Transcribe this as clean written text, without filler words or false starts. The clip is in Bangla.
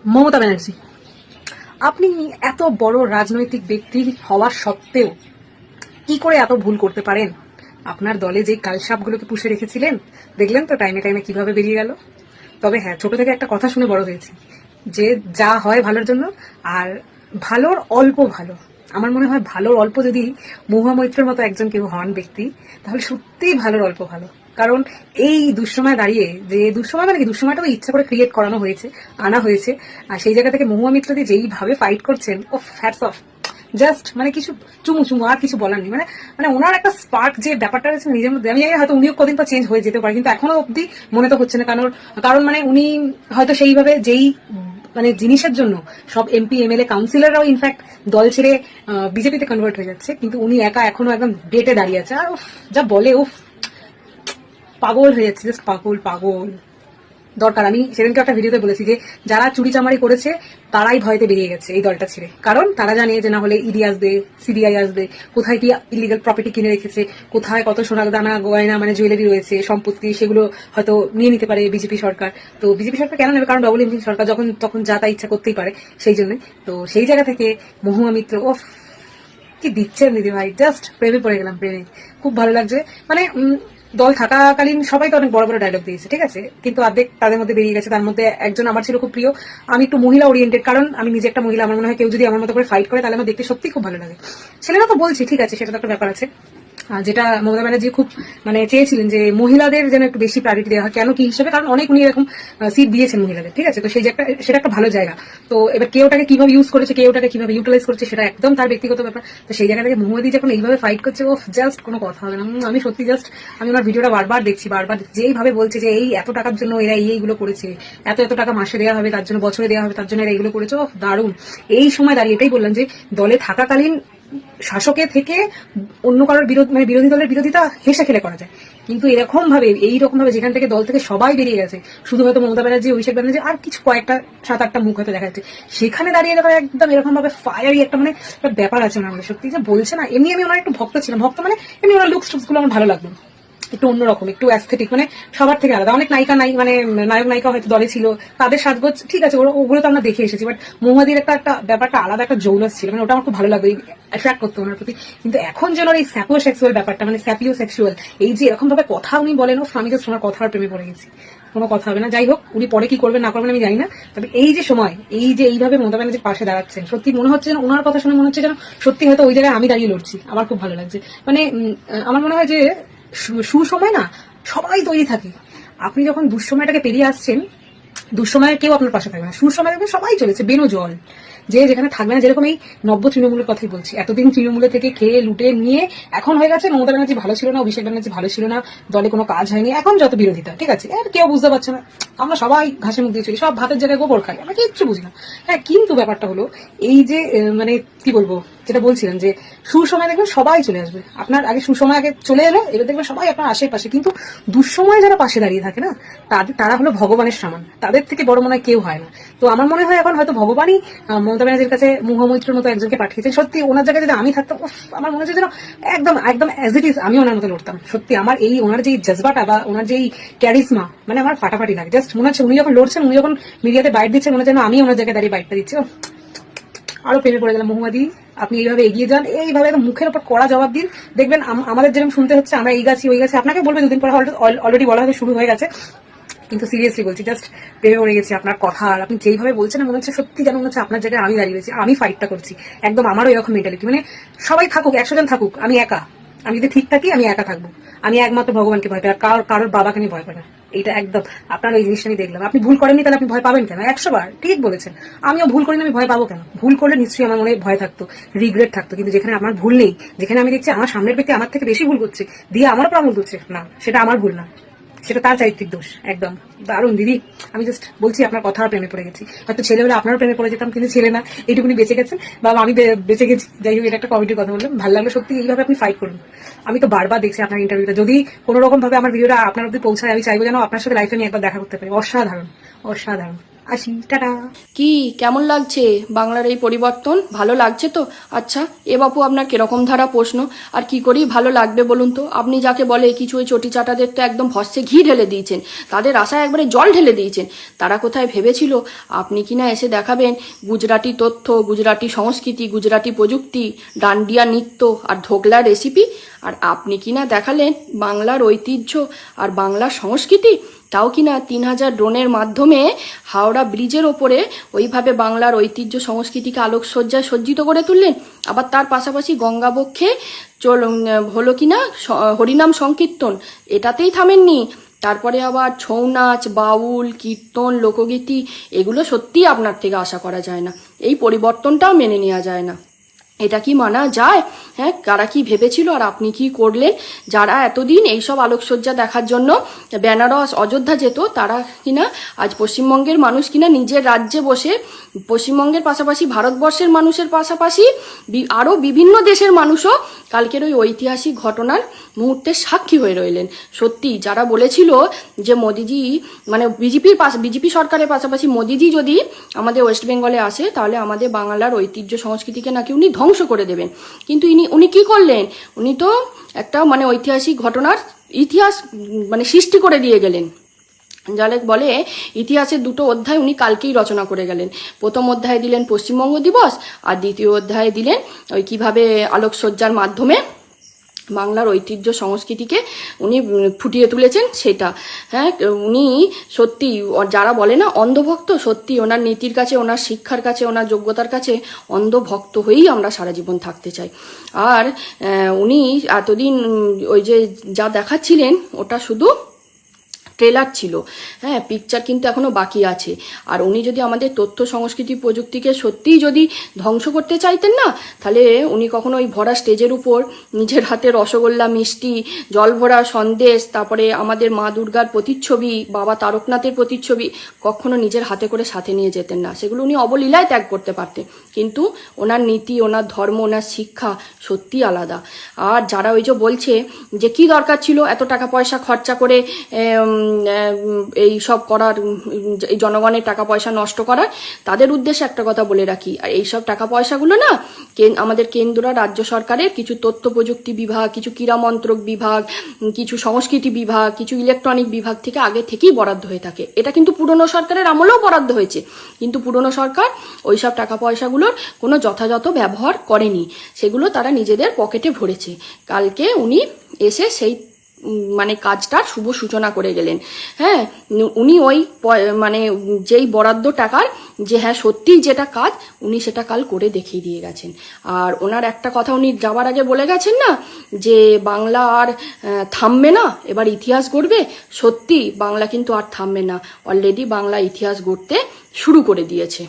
মমতা ব্যানার্জি, আপনি এত বড় রাজনৈতিক ব্যক্তি হওয়া সত্ত্বেও কি করে এত ভুল করতে পারেন? আপনার দলে যে কালসাপগুলোকে পুষে রেখেছিলেন, দেখলেন তো টাইমে টাইমে কিভাবে বেরিয়ে গেল। তবে হ্যাঁ, ছোট থেকে একটা কথা শুনে বড় হয়েছি যে যা হয় ভালোর জন্য, আর ভালোর অল্প ভালো। আমার মনে হয় ভালোর অল্প যদি মহামৈত্রের মতো একজন কেউ হন ব্যক্তি, তাহলে সত্যিই ভালোর অল্প ভালো। কারণ এই দুঃসময় দাঁড়িয়ে, যে দুঃসময় মানে কি, দুঃসময়টাও ইচ্ছা করে ক্রিয়েট করানো হয়েছে, আনা হয়েছে, আর সেই জায়গা থেকে মহুয়া মিত্রদি যেইভাবে ফাইট করছেন, ও হ্যাটস অফ। জাস্ট মানে কিছু চুমু চুমু, আর কিছু বলার নেই। মানে মানে ওনার একটা স্পার্ক যে ব্যাপারটা রয়েছে নিজের মধ্যে, আমি জানি হয়তো উনিও কদিন পর চেঞ্জ হয়ে যেতে পারে, কিন্তু এখনো অব্দি মনে তো হচ্ছে না। কারণ কারণ মানে উনি হয়তো সেইভাবে যেই মানে জিনিসের জন্য সব এমপি এমএলএ কাউন্সিলররাও ইনফ্যাক্ট দল ছেড়ে বিজেপিতে কনভার্ট হয়ে যাচ্ছে, কিন্তু উনি একা এখনো একদম ডেটে দাঁড়িয়ে আছে। আর উফ, যা বলে, উফ, পাগল হয়ে যাচ্ছে, জাস্ট পাগল পাগল। দরকার, আমি সেদিনকে একটা ভিডিওতে বলেছি যে যারা চুরি চামারি করেছে তারাই ভয়তে বেরিয়ে গেছে এই দলটা ছেড়ে। কারণ তারা জানে যে না হলে ইডি আসবে, সিবিআই আসবে, কোথায় কি ইলিগাল প্রপার্টি কিনে রেখেছে, কোথায় কত সোনার দানা গয়না মানে জুয়েলারি রয়েছে, সম্পত্তি, সেগুলো হয়তো নিয়ে নিতে পারে বিজেপি সরকার। তো বিজেপি সরকার কেন নেবে? কারণ ডবল ইঞ্জিন সরকার, যখন তখন যা তা ইচ্ছা করতেই পারে, সেই জন্য। তো সেই জায়গা থেকে মহুয়া মিত্র, ও কি দিচ্ছেন দিদি ভাই, জাস্ট প্রেমে পড়ে গেলাম, প্রেমে। খুব ভালো লাগছে। মানে দল থাকাকালীন সবাই তো অনেক বড় বড় ডায়লগ দিয়েছে, ঠিক আছে, কিন্তু অর্ধেক তাদের মধ্যে বেরিয়ে গেছে। তার মধ্যে একজন আমার ছিল খুব প্রিয়। আমি একটু মহিলা ওরিয়েন্টেড, কারণ আমি নিজে একটা মহিলা। আমার মনে হয় কেউ যদি আমার মতো করে ফাইট করে তাহলে আমার দেখতে সত্যি খুব ভালো লাগে। ছেলেরা তো বলছি, ঠিক আছে, সেটা তো একটা ব্যাপার আছে। যেটা মমতা ব্যানার্জি খুব মানে চেয়েছিলেন যে মহিলাদের যেন একটু বেশি প্রায়োরিটি দেওয়া হয়। কেন কি হিসেবে? কারণ অনেক উনি এরকম সিট দিয়েছেন মহিলাদের, ঠিক আছে। তো সেই যে একটা, সেটা একটা ভালো জায়গা। তো এবার কেউ ওটাকে কিভাবে ইউজ করেছে, কেউ ওটাকে কিভাবে ইউটিলাইজ করছে, সেটা একদম তার ব্যক্তিগত ব্যাপার। তো সেই জায়গা থেকে মহুয়াদি যখন এইভাবে ফাইট করছে, ও জাস্ট কোনো কথা হবে না। আমি সত্যি জাস্ট, আমি ওনার ভিডিওটা বারবার দেখছি, বারবার যেইভাবে বলছে যে এই এত টাকার জন্য এরা এইগুলো করেছে, এত এত টাকা মাসে দেওয়া হবে তার জন্য, বছরে দেওয়া হবে তার জন্য এরা এইগুলো করেছে, ও দারুণ। এই সময় দাঁড়িয়ে এটাই বললাম যে দলে থাকাকালীন শাসকের থেকে অন্য কারোর মানে বিরোধী দলের বিরোধিতা হেসে খেলে করা যায়, কিন্তু এরকম ভাবে, এইরকম ভাবে যেখান থেকে দল থেকে সবাই বেরিয়ে গেছে, শুধু হয়তো মমতা ব্যানার্জি, অভিষেক ব্যানার্জি আর কিছু কয়েকটা 7-8টা মুখ হয়তো দেখা যাচ্ছে, সেখানে দাঁড়িয়ে যখন একদম এরকম ভাবে ফায়ারি একটা মানে একটা ব্যাপার আছে ওনার মধ্যে, সত্যি যে বলছে না। এমনি আমি ওনার একটু ভক্ত ছিলাম, ভক্ত মানে এমনি ওনার লুকস টুকস গুলো আমার ভালো লাগলো, একটু অন্যরকম, একটু অ্যাস্থেটিক, মানে সবার থেকে আলাদা। অনেক নায়িকা মানে নায়ক নায়িকা হয়তো দলে ছিল, তাদের সাজগোজ ঠিক আছে, ওগুলো তো আমরা দেখে এসেছি, বাট মহুয়াদির একটা একটা ব্যাপারটা আলাদা, একটা জৌলস ছিল, মানে ওটা আমার খুব ভালো লাগবে, অ্যাট্রাক্ট করতো ওনার প্রতি। কিন্তু এখন যেন এই স্যাপিও সেক্সুয়াল ব্যাপারটা, মানে স্যাপিও সেক্সুয়াল, এই যে এরকম ভাবে কথা উনি বলেন, ও আমি জাস্ট ওনার কথার প্রেমে পড়ে গেছি। কোনো কথা হবে না, যাই হোক, উনি পরে কি করবেন না করবেন আমি জানি না। তবে এই যে সময়, এই যে এইভাবে মমতা ব্যানার্জির পাশে দাঁড়াচ্ছেন, সত্যি মনে হচ্ছে যেন, ওনার কথা শুনে মনে হচ্ছে যেন সত্যি হয়তো ওই জায়গায় আমি দাঁড়িয়ে লড়ছি। আমার খুব ভালো লাগছে। মানে আমার মনে হয় যে সুসময় না সবাই তৈরি থাকে। আপনি যখন দুঃসময়টাকে পেরিয়ে আসছেন, দুঃসময়ে কেউ আপনার পাশে থাকবে না, সুসময় দেখবেন সবাই চলেছে বেনো জল, যে যেখানে থাকবে না। যেরকম এই নব্য তৃণমূলের কথাই বলছি, এতদিন তৃণমূলে থেকে খেয়ে লুটে নিয়ে এখন হয়ে গেছে মমতা ব্যানার্জি ভালো ছিল না, অভিষেক ব্যানার্জি ভালো ছিল না, দলে কোনো কাজ হয়নি, এখন যত বিরোধিতা, ঠিক আছে, আর কেউ বুঝতে পারছে না। আমরা সবাই ঘাসে মুখ দিয়ে চলি, সব ভাতের জায়গায় গোবর খাই, আমরা কিচ্ছু বুঝি না। হ্যাঁ, কিন্তু ব্যাপারটা হলো এই যে মানে কি বলবো, যেটা বলছিলাম যে সুসময় দেখবেন সবাই চলে আসবে আপনার আগে, সুসময় আগে চলে এলো, এবার দেখবেন সবাই আপনার আশেপাশে। কিন্তু দুঃসময় যারা পাশে দাঁড়িয়ে থাকে না, তারা হলো ভগবানের সমান, তাদের থেকে বড় মনে হয় কেউ হয় না। তো আমার মনে হয় এখন হয়তো ভগবানই মমতা ব্যানার্জির কাছে মহামৈত্রের মতো একজনকে পাঠিয়েছেন। সত্যি ওনার জায়গায় যদি আমি থাকতাম, আমার মনে হচ্ছে যেন একদম একদম অ্যাজ ইট ইজ আমি ওনার মতো লড়তাম। সত্যি আমার এই ওনার যে জজবাটা বা ওনার যে ক্যারিজমা, মানে আমার ফাটাফাটি লাগে। জাস্ট মনে হচ্ছে উনি যখন লড়ছেন, উনি যখন মিডিয়াতে বাইট দিচ্ছেন, মনে হচ্ছে আমি ওনার জায়গায় দাঁড়িয়ে বাইটটা দিচ্ছি। আরো প্রেমে পড়ে গেলাম মহুয়াদি। আপনি এইভাবে এগিয়ে যান, এইভাবে মুখের উপর কড়া জবাব দিন, দেখবেন আমাদের যেরকম শুনতে হচ্ছে আমরা এই গাছি ওই গাছি, আপনাকে বলবে দুদিন পরে অলরেডি বলা হয়তো শুরু হয়ে গেছে। কিন্তু সিরিয়াসলি বলছি, জাস্ট প্রেমে পড়ে গেছি আপনার কথা। আর আপনি যেইভাবে বলছেন মনে হচ্ছে সত্যি যেন মনে হচ্ছে আপনার জায়গায় আমি দাঁড়িয়ে রয়েছি, আমি ফাইটটা করছি। একদম আমারও এরকম মেন্টালিটি, মানে সবাই থাকুক, 100 জন থাকুক, আমি একা। আমি যদি ঠিক থাকি আমি একা থাকবো। আমি একমাত্র ভগবানকে ভয় পাই, আর কারোর বাবাকে আমি ভয় পাই না। এইটা একদম আপনার ওই জিনিসটা আমি দেখলাম। আপনি ভুল করেননি, তাহলে আপনি ভয় পাবেন কেন? 100 বার ঠিক বলেছেন। আমিও ভুল করিনি, আমি ভয় পাবো কেন? ভুল করলে নিশ্চয়ই আমার মনে ভয় থাকতো, রিগ্রেট থাকতো। কিন্তু যেখানে আমার ভুল নেই, যেখানে আমি দেখছি আমার সামনের ব্যক্তি আমার থেকে বেশি ভুল করছে, দিয়ে আমারও প্রবলেম করছে, না সেটা আমার ভুল না, সেটা তার চারিত্রিক দোষ। একদম দারুণ দিদি। আমি জাস্ট বলছি আপনার কথা প্রেমে পড়ে গেছি। হয়তো ছেলে হলে আপনারও প্রেমে পড়ে যেতাম, কিন্তু ছেলে না, এইটুকুনি বেঁচে গেছেন, বা আমি বেঁচে গেছি। যাই হোক, এটা একটা কমিটির কথা বললাম, ভালো লাগলো সত্যি। এইভাবে আপনি ফাইট করুন। আমি তো বারবার দেখছি আপনার ইন্টারভিউটা, যদি কোনো রকম ভাবে আমার ভিডিওটা আপনার অব্দি পৌঁছায়, আমি চাইবো যেন আপনার সাথে লাইফে নিয়ে একবার দেখা করতে পারি। অসাধারণ, অসাধারণ। আসি, টাটা। কি কেমন লাগছে বাংলার এই পরিবর্তন? ভালো লাগছে তো? আচ্ছা, এ বাপু আপনার কিরকম ধারা প্রশ্ন? আর কি করেই ভালো লাগবে বলুন তো? আপনি যাকে বলে কিছু ওই চটি চাটাদের তো একদম ভস্যে ঘি ঢেলে দিয়েছেন, তাদের আশায় একবারে জল ঢেলে দিয়েছেন। তারা কোথায় ভেবেছিল আপনি কিনা এসে দেখাবেন গুজরাটি তথ্য, গুজরাটি সংস্কৃতি, গুজরাটি প্রযুক্তি, ডান্ডিয়া নৃত্য আর ধোকলার রেসিপি, আর আপনি কিনা দেখালেন বাংলার ঐতিহ্য আর বাংলার সংস্কৃতি। তাও কিনা 3000 ড্রোনের মাধ্যমে হাওড়া ব্রিজের ওপরে ওইভাবে বাংলার ঐতিহ্য সংস্কৃতিকে আলোকসজ্জায় সজ্জিত করে তুললেন। আবার তার পাশাপাশি গঙ্গাবক্ষে হলো কিনা হরিনাম সংকীর্তন, এটাতেই থামেননি। তারপরে আবার ছৌ নাচ, বাউল, কীর্তন, লোকগীতি, এগুলো সত্যিই আপনার থেকে আশা করা যায় না। এই পরিবর্তনটাও মেনে নেওয়া যায় না। এটা কি মানা যায়? হ্যাঁ, কারা কি ভেবেছিল আর আপনি কি করলেন? যারা এতদিন এইসব আলোকসজ্জা দেখার জন্য বেনারস, অযোধ্যা যেত, তারা কিনা আজ পশ্চিমবঙ্গের মানুষ কিনা নিজের রাজ্যে বসে পশ্চিমবঙ্গের পাশাপাশি ভারতবর্ষের মানুষের পাশাপাশি আরও বিভিন্ন দেশের মানুষও কালকের ওই ঐতিহাসিক ঘটনার মুহূর্তে সাক্ষী হয়ে রইলেন। সত্যি যারা বলেছিল যে মোদিজি মানে বিজেপি সরকারের পাশাপাশি মোদিজি যদি আমাদের ওয়েস্ট বেঙ্গলে আসে তাহলে আমাদের বাংলার ঐতিহ্য সংস্কৃতিকে নাকি উনি ধ্বংস করে দেবেন, কিন্তু উনি কি করলেন? উনি তো একটা মানে ঐতিহাসিক ঘটনার ইতিহাস মানে সৃষ্টি করে দিয়ে গেলেন। যারা বলে ইতিহাসের দুটো অধ্যায় উনি কালকেই রচনা করে গেলেন। প্রথম অধ্যায়ে দিলেন পশ্চিমবঙ্গ দিবস, আর দ্বিতীয় অধ্যায়ে দিলেন ওই কিভাবে আলোকসজ্জার মাধ্যমে বাংলার ঐতিহ্য সংস্কৃতিকে উনি ফুটিয়ে তুলেছেন সেটা। হ্যাঁ, উনি সত্যি যারা বলে না অন্ধভক্ত, সত্যি ওনার নীতির কাছে, ওনার শিক্ষার কাছে, ওনার যোগ্যতার কাছে অন্ধভক্ত হয়েই আমরা সারা জীবন থাকতে চাই। আর উনি এতদিন ওই যে যা দেখাচ্ছিলেন ওটা শুধু ট্রেলার ছিল। হ্যাঁ, পিকচার কিন্তু এখনো বাকি আছে। আর উনি যদি আমাদের তথ্য সংস্কৃতি প্রযুক্তিকে সত্যিই যদি ধ্বংস করতে চাইতেন না, তাহলে উনি কখনো ওই ভরা স্টেজের উপর নিজের হাতে রসগোল্লা, মিষ্টি, জল ভরা সন্দেশ, তারপরে আমাদের মা দুর্গার প্রতিচ্ছবি, বাবা তারকনাথের প্রতিচ্ছবি কখনো নিজের হাতে করে সাথে নিয়ে যেতেন না। সেগুলো উনি অবলীলায় ত্যাগ করতে পারতেন, কিন্তু ওনার নীতি, ওনার ধর্ম, ওনার শিক্ষা সত্যি আলাদা। আর যারা ওই যে বলছে যে কি দরকার ছিল এত টাকা পয়সা খরচা করে এই সব করার, এই জনগণের টাকা পয়সা নষ্ট করার, তাদের উদ্দেশ্যে একটা কথা বলে রাখি, আর এইসব টাকা পয়সাগুলো না আমাদের কেন্দ্র রাজ্য সরকারের কিছু তথ্য প্রযুক্তি বিভাগ, কিছু ক্রীড়া মন্ত্রক বিভাগ, কিছু সংস্কৃতি বিভাগ, কিছু ইলেকট্রনিক বিভাগ থেকে আগে থেকেই বরাদ্দ হয়ে থাকে। এটা কিন্তু পুরনো সরকারের আমলেও বরাদ্দ হয়েছে, কিন্তু পুরনো সরকার ওইসব টাকা পয়সাগুলোর কোনো যথাযথ ব্যবহার করেনি, সেগুলো তারা নিজেদের পকেটে ভরেছে। কালকে উনি এসে সেই মানে কাজটার শুভ সূচনা করে গেলেন। হ্যাঁ, উনি ওই মানে যেই বরাদ্দ টাকার যে হ্যাঁ সত্যিই যেটা কাজ, উনি সেটা কাল করে দেখিয়ে দিয়ে গেছেন। আর ওনার একটা কথা উনি যাওয়ার আগে বলে গেছেন না, যে বাংলা আর থামবে না, এবার ইতিহাস গড়বে। সত্যি বাংলা কিন্তু আর থামবে না, অলরেডি বাংলা ইতিহাস গড়তে শুরু করে দিয়েছে।